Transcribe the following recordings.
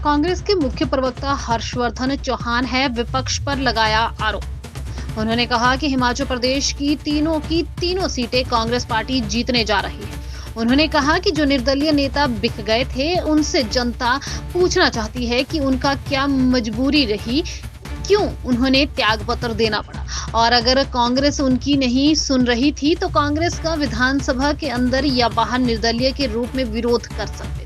कांग्रेस के मुख्य प्रवक्ता हर्षवर्धन चौहान है विपक्ष पर लगाया आरोप। उन्होंने कहा कि हिमाचल प्रदेश की तीनों सीटें कांग्रेस पार्टी जीतने जा रही है। उन्होंने कहा कि जो निर्दलीय नेता बिक गए थे उनसे जनता पूछना चाहती है कि उनका क्या मजबूरी रही, क्यों उन्होंने त्याग पत्र देना पड़ा, और अगर कांग्रेस उनकी नहीं सुन रही थी तो कांग्रेस का विधानसभा के अंदर या बाहर निर्दलीय के रूप में विरोध कर सकते थे।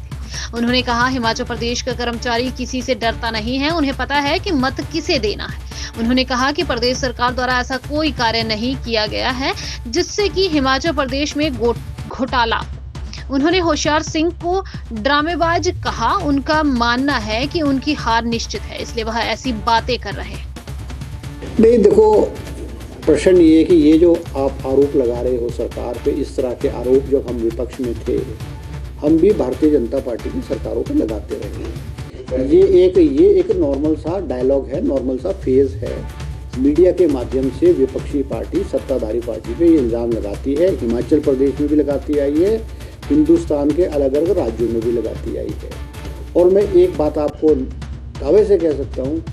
उन्होंने कहा हिमाचल प्रदेश का कर्मचारी किसी से डरता नहीं है, उन्हें पता है कि मत किसे देना है। उन्होंने कहा कि प्रदेश सरकार द्वारा ऐसा कोई कार्य नहीं किया गया है जिससे कि हिमाचल प्रदेश में घोटाला। उन्होंने होशियार सिंह को ड्रामेबाज कहा। उनका मानना है कि उनकी हार निश्चित है, इसलिए वह ऐसी बातें कर रहे हैं। नहीं, देखो, प्रश्न ये है कि ये जो आप आरोप लगा रहे हो सरकार पे, इस तरह के आरोप जब हम विपक्ष में थे, हम भी भारतीय जनता पार्टी की सरकारों पे लगाते रहे। ये एक नॉर्मल सा डायलॉग है, नॉर्मल सा फेज है। मीडिया के माध्यम से विपक्षी पार्टी सत्ताधारी पार्टी पे ये इल्ज़ाम लगाती है। हिमाचल प्रदेश में भी लगाती आई है, हिंदुस्तान के अलग अलग राज्यों में भी लगाती आई है। और मैं एक बात आपको दावे से कह सकता हूँ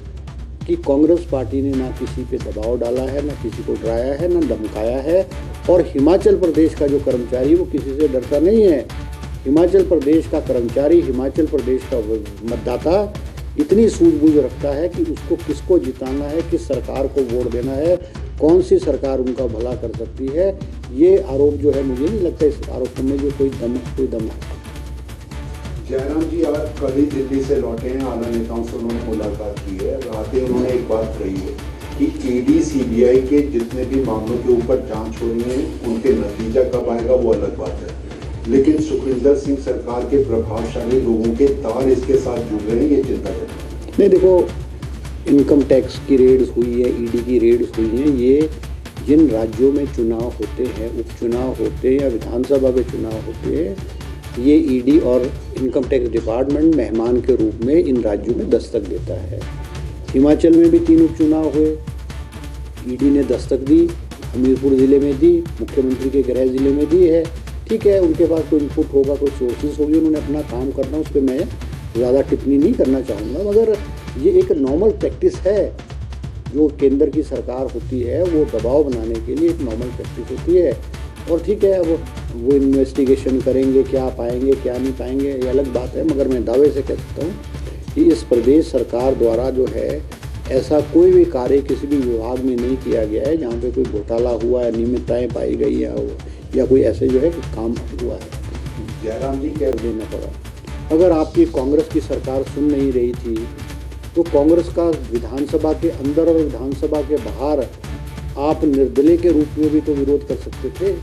कि कांग्रेस पार्टी ने ना किसी पे दबाव डाला है, ना किसी को डराया है, ना धमकाया है। और हिमाचल प्रदेश का जो कर्मचारी वो किसी से डरता नहीं है। हिमाचल प्रदेश का कर्मचारी, हिमाचल प्रदेश का मतदाता इतनी सूझबूझ रखता है कि उसको किसको जिताना है, किस सरकार को वोट देना है, कौन सी सरकार उनका भला कर सकती है। ये आरोप जो है, मुझे नहीं लगता इस आरोप में जो कोई दम है। जयराम जी आज कल ही दिल्ली से लौटे हैं, आला नेताओं से उन्होंने मुलाकात की है। आते उन्होंने एक बात कही है कि ईडी सीबीआई के जितने भी मामलों के ऊपर जांच हो रही है उनके नतीजा कब आएगा वो अलग बात है, लेकिन सुखविंदर सिंह सरकार के प्रभावशाली लोगों के तार इसके साथ जुड़ रहे हैं, ये चिंताजनक। नहीं, देखो, इनकम टैक्स की रेड्स हुई है, ईडी की रेड्स हुई हैं। ये जिन राज्यों में चुनाव होते हैं, उपचुनाव होते हैं या विधानसभा के चुनाव होते हैं, ये ईडी और इनकम टैक्स डिपार्टमेंट मेहमान के रूप में इन राज्यों में दस्तक देता है। हिमाचल में भी 3 उपचुनाव हुए, ईडी ने दस्तक दी, हमीरपुर ज़िले में दी, मुख्यमंत्री के गृह ज़िले में दी है। ठीक है, उनके पास कोई इनपुट होगा, कोई सोर्सेज होगी, उन्होंने अपना काम करना, उस पर मैं ज़्यादा टिप्पणी नहीं करना चाहूँगा। मगर ये एक नॉर्मल प्रैक्टिस है। जो केंद्र की सरकार होती है वो दबाव बनाने के लिए एक नॉर्मल प्रैक्टिस होती है। और ठीक है, वो इन्वेस्टिगेशन करेंगे, क्या पाएंगे क्या नहीं पाएंगे ये अलग बात है। मगर मैं दावे से कह सकता हूँ कि इस प्रदेश सरकार द्वारा जो है ऐसा कोई भी कार्य किसी भी विभाग में नहीं किया गया है जहाँ पे कोई घोटाला हुआ है, अनियमितताएँ पाई गई या कोई ऐसे जो है काम हुआ है। जयराम जी कह देना पड़ा। अगर आपकी कांग्रेस की सरकार सुन नहीं रही थी तो कांग्रेस का विधानसभा के अंदर और विधानसभा के बाहर आप निर्दलीय के रूप में भी तो विरोध कर सकते थे।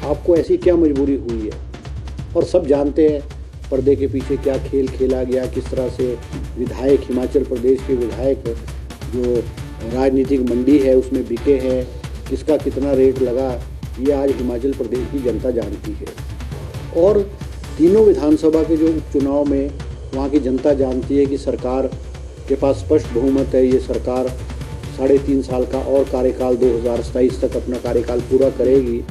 आपको ऐसी क्या मजबूरी हुई है? और सब जानते हैं पर्दे के पीछे क्या खेल खेला गया, किस तरह से विधायक, हिमाचल प्रदेश के विधायक जो राजनीतिक मंडी है उसमें बिके हैं, किसका कितना रेट लगा, ये आज हिमाचल प्रदेश की जनता जानती है। और तीनों विधानसभा के जो उपचुनाव में वहाँ की जनता जानती है कि सरकार के पास स्पष्ट बहुमत है। ये सरकार 3.5 साल का और कार्यकाल 2027 तक अपना कार्यकाल पूरा करेगी।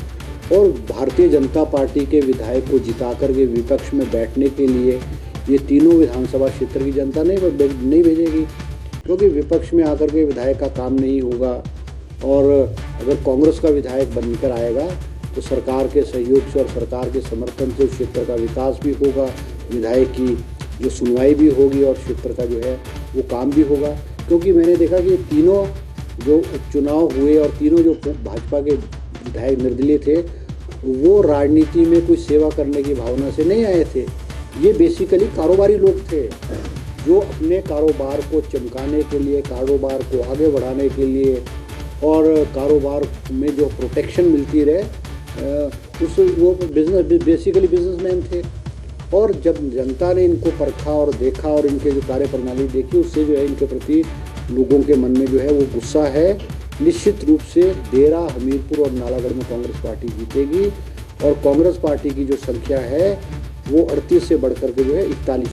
और भारतीय जनता पार्टी के विधायक को जिता करके विपक्ष में बैठने के लिए ये तीनों विधानसभा क्षेत्र की जनता नहीं भेजेगी, क्योंकि विपक्ष में आकर के विधायक का काम नहीं होगा। और अगर कांग्रेस का विधायक बनकर आएगा तो सरकार के सहयोग से और सरकार के समर्थन से उस क्षेत्र का विकास भी होगा, विधायक की जो सुनवाई भी होगी और क्षेत्र का जो है वो काम भी होगा। क्योंकि मैंने देखा कि तीनों जो उपचुनाव हुए और तीनों जो भाजपा के विधायक निर्दलीय थे वो राजनीति में कोई सेवा करने की भावना से नहीं आए थे। ये बेसिकली कारोबारी लोग थे जो अपने कारोबार को चमकाने के लिए, कारोबार को आगे बढ़ाने के लिए और कारोबार में जो प्रोटेक्शन मिलती रहे वो बेसिकली बिजनेसमैन थे। और जब जनता ने इनको परखा और देखा और इनके जो कार्य प्रणाली देखी, उससे जो है इनके प्रति लोगों के मन में जो है वो गुस्सा है। निश्चित रूप से देरा, हमीरपुर और नालागढ़ में कांग्रेस पार्टी जीतेगी। और कांग्रेस पार्टी की जो संख्या है वो 38 से बढ़कर के जो है 41